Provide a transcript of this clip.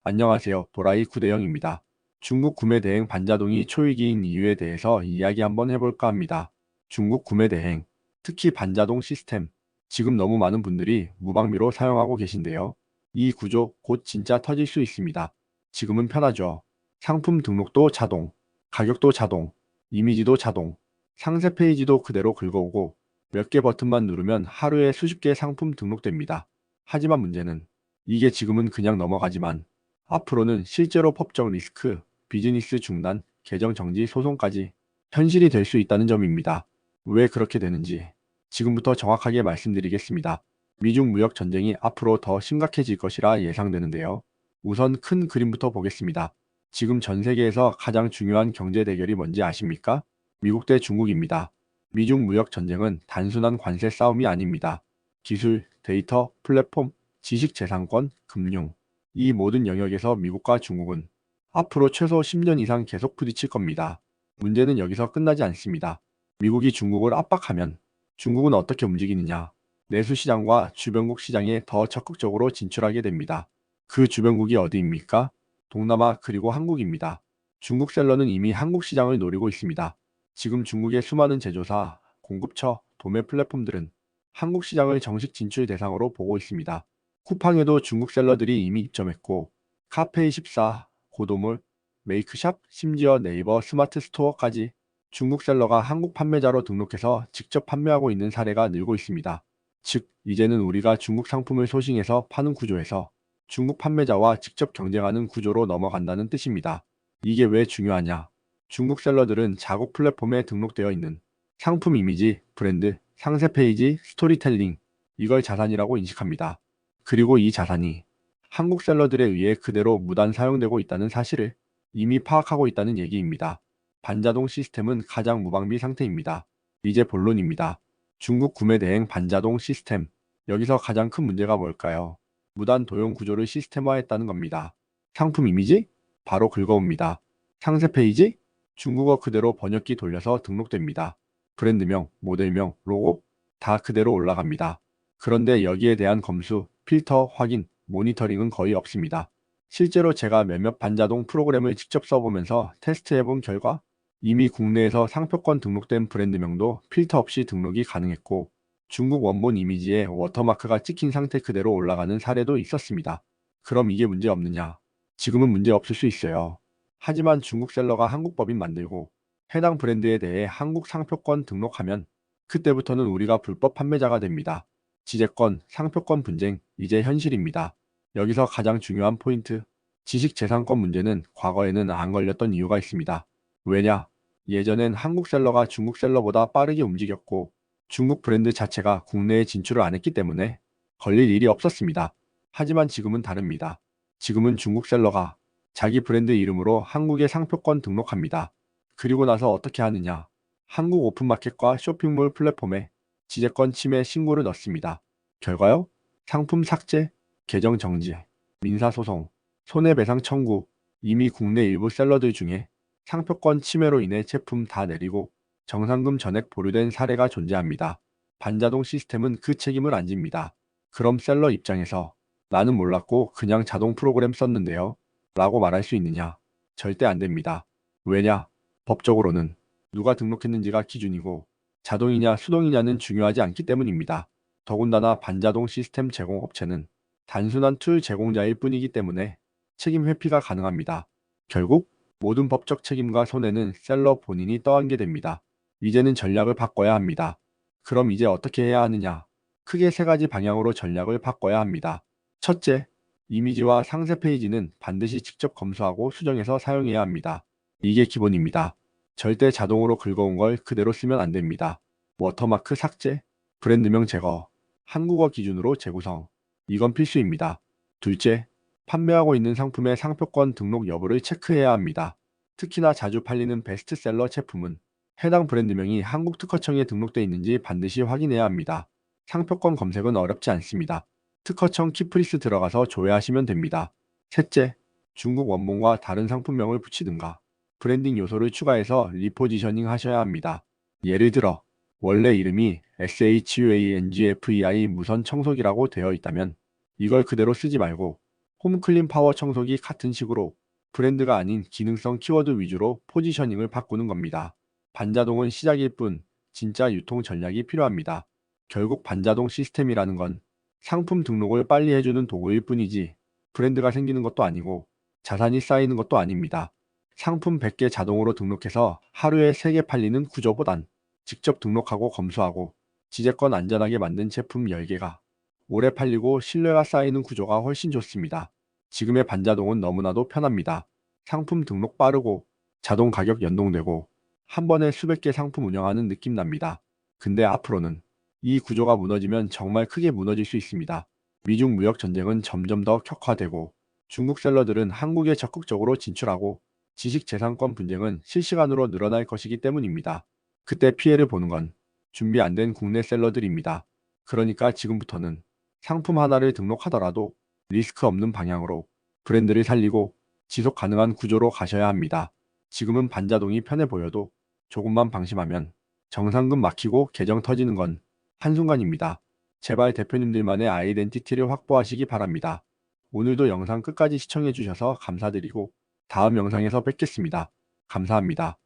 안녕하세요. 보라이 구대영입니다. 중국 구매 대행 반자동이 초이기인 이유에 대해서 이야기 한번 해볼까 합니다. 중국 구매 대행, 특히 반자동 시스템, 지금 너무 많은 분들이 무방비로 사용하고 계신데요. 이 구조 곧 진짜 터질 수 있습니다. 지금은 편하죠. 상품 등록도 자동, 가격도 자동, 이미지도 자동, 상세 페이지도 그대로 긁어오고 몇 개 버튼만 누르면 하루에 수십 개 상품 등록됩니다. 하지만 문제는 이게 지금은 그냥 넘어가지만 앞으로는 실제로 법적 리스크, 비즈니스 중단, 계정 정지 소송까지 현실이 될 수 있다는 점입니다. 왜 그렇게 되는지 지금부터 정확하게 말씀드리겠습니다. 미중 무역 전쟁이 앞으로 더 심각해질 것이라 예상되는데요. 우선 큰 그림부터 보겠습니다. 지금 전 세계에서 가장 중요한 경제 대결이 뭔지 아십니까? 미국 대 중국입니다. 미중 무역 전쟁은 단순한 관세 싸움이 아닙니다. 기술, 데이터, 플랫폼, 지식재산권, 금융, 이 모든 영역에서 미국과 중국은 앞으로 최소 10년 이상 계속 부딪힐 겁니다. 문제는 여기서 끝나지 않습니다. 미국이 중국을 압박하면 중국은 어떻게 움직이느냐? 내수 시장과 주변국 시장에 더 적극적으로 진출하게 됩니다. 그 주변국이 어디입니까? 동남아 그리고 한국입니다. 중국 셀러는 이미 한국 시장을 노리고 있습니다. 지금 중국의 수많은 제조사, 공급처, 도매 플랫폼들은 한국 시장을 정식 진출 대상으로 보고 있습니다. 쿠팡에도 중국 셀러들이 이미 입점했고 카페24, 고도몰, 메이크샵, 심지어 네이버 스마트 스토어까지 중국 셀러가 한국 판매자로 등록해서 직접 판매하고 있는 사례가 늘고 있습니다. 즉, 이제는 우리가 중국 상품을 소싱해서 파는 구조에서 중국 판매자와 직접 경쟁하는 구조로 넘어간다는 뜻입니다. 이게 왜 중요하냐? 중국 셀러들은 자국 플랫폼에 등록되어 있는 상품 이미지, 브랜드, 상세 페이지, 스토리텔링, 이걸 자산이라고 인식합니다. 그리고 이 자산이 한국 셀러들에 의해 그대로 무단 사용되고 있다는 사실을 이미 파악하고 있다는 얘기입니다. 반자동 시스템은 가장 무방비 상태입니다. 이제 본론입니다. 중국 구매 대행 반자동 시스템. 여기서 가장 큰 문제가 뭘까요? 무단 도용 구조를 시스템화했다는 겁니다. 상품 이미지? 바로 긁어옵니다. 상세 페이지? 중국어 그대로 번역기 돌려서 등록됩니다. 브랜드명, 모델명, 로고? 다 그대로 올라갑니다. 그런데 여기에 대한 검수, 필터, 확인, 모니터링은 거의 없습니다. 실제로 제가 몇몇 반자동 프로그램을 직접 써보면서 테스트해본 결과 이미 국내에서 상표권 등록된 브랜드명도 필터 없이 등록이 가능했고 중국 원본 이미지에 워터마크가 찍힌 상태 그대로 올라가는 사례도 있었습니다. 그럼 이게 문제 없느냐? 지금은 문제 없을 수 있어요. 하지만 중국 셀러가 한국 법인 만들고 해당 브랜드에 대해 한국 상표권 등록하면 그때부터는 우리가 불법 판매자가 됩니다. 지재권, 상표권 분쟁, 이제 현실입니다. 여기서 가장 중요한 포인트, 지식재산권 문제는 과거에는 안 걸렸던 이유가 있습니다. 왜냐? 예전엔 한국 셀러가 중국 셀러보다 빠르게 움직였고 중국 브랜드 자체가 국내에 진출을 안 했기 때문에 걸릴 일이 없었습니다. 하지만 지금은 다릅니다. 지금은 중국 셀러가 자기 브랜드 이름으로 한국에 상표권 등록합니다. 그리고 나서 어떻게 하느냐? 한국 오픈마켓과 쇼핑몰 플랫폼에 지재권 침해 신고를 넣습니다. 결과요? 상품 삭제, 계정 정지, 민사소송, 손해배상 청구, 이미 국내 일부 셀러들 중에 상표권 침해로 인해 제품 다 내리고 정상금 전액 보류된 사례가 존재합니다. 반자동 시스템은 그 책임을 안 집니다. 그럼 셀러 입장에서 나는 몰랐고 그냥 자동 프로그램 썼는데요 라고 말할 수 있느냐? 절대 안 됩니다. 왜냐? 법적으로는 누가 등록했는지가 기준이고 자동이냐 수동이냐는 중요하지 않기 때문입니다. 더군다나 반자동 시스템 제공업체는 단순한 툴 제공자일 뿐이기 때문에 책임 회피가 가능합니다. 결국 모든 법적 책임과 손해는 셀러 본인이 떠안게 됩니다. 이제는 전략을 바꿔야 합니다. 그럼 이제 어떻게 해야 하느냐? 크게 세 가지 방향으로 전략을 바꿔야 합니다. 첫째, 이미지와 상세 페이지는 반드시 직접 검수하고 수정해서 사용해야 합니다. 이게 기본입니다. 절대 자동으로 긁어온 걸 그대로 쓰면 안 됩니다. 워터마크 삭제, 브랜드명 제거, 한국어 기준으로 재구성. 이건 필수입니다. 둘째, 판매하고 있는 상품의 상표권 등록 여부를 체크해야 합니다. 특히나 자주 팔리는 베스트셀러 제품은 해당 브랜드명이 한국 특허청에 등록돼 있는지 반드시 확인해야 합니다. 상표권 검색은 어렵지 않습니다. 특허청 키프리스 들어가서 조회하시면 됩니다. 셋째, 중국 원본과 다른 상품명을 붙이든가 브랜딩 요소를 추가해서 리포지셔닝 하셔야 합니다. 예를 들어 원래 이름이 SHUANGFEI 무선 청소기라고 되어 있다면 이걸 그대로 쓰지 말고 홈클린 파워 청소기 같은 식으로 브랜드가 아닌 기능성 키워드 위주로 포지셔닝을 바꾸는 겁니다. 반자동은 시작일 뿐 진짜 유통 전략이 필요합니다. 결국 반자동 시스템이라는 건 상품 등록을 빨리 해주는 도구일 뿐이지 브랜드가 생기는 것도 아니고 자산이 쌓이는 것도 아닙니다. 상품 100개 자동으로 등록해서 하루에 3개 팔리는 구조보단 직접 등록하고 검수하고 지재권 안전하게 만든 제품 10개가 오래 팔리고 신뢰가 쌓이는 구조가 훨씬 좋습니다. 지금의 반자동은 너무나도 편합니다. 상품 등록 빠르고 자동 가격 연동되고 한 번에 수백 개 상품 운영하는 느낌 납니다. 근데 앞으로는 이 구조가 무너지면 정말 크게 무너질 수 있습니다. 미중 무역 전쟁은 점점 더 격화되고 중국 셀러들은 한국에 적극적으로 진출하고 지식재산권 분쟁은 실시간으로 늘어날 것이기 때문입니다. 그때 피해를 보는 건 준비 안 된 국내 셀러들입니다. 그러니까 지금부터는 상품 하나를 등록하더라도 리스크 없는 방향으로 브랜드를 살리고 지속 가능한 구조로 가셔야 합니다. 지금은 반자동이 편해 보여도 조금만 방심하면 정상금 막히고 계정 터지는 건 한순간입니다. 제발 대표님들만의 아이덴티티를 확보하시기 바랍니다. 오늘도 영상 끝까지 시청해 주셔서 감사드리고 다음 영상에서 뵙겠습니다. 감사합니다.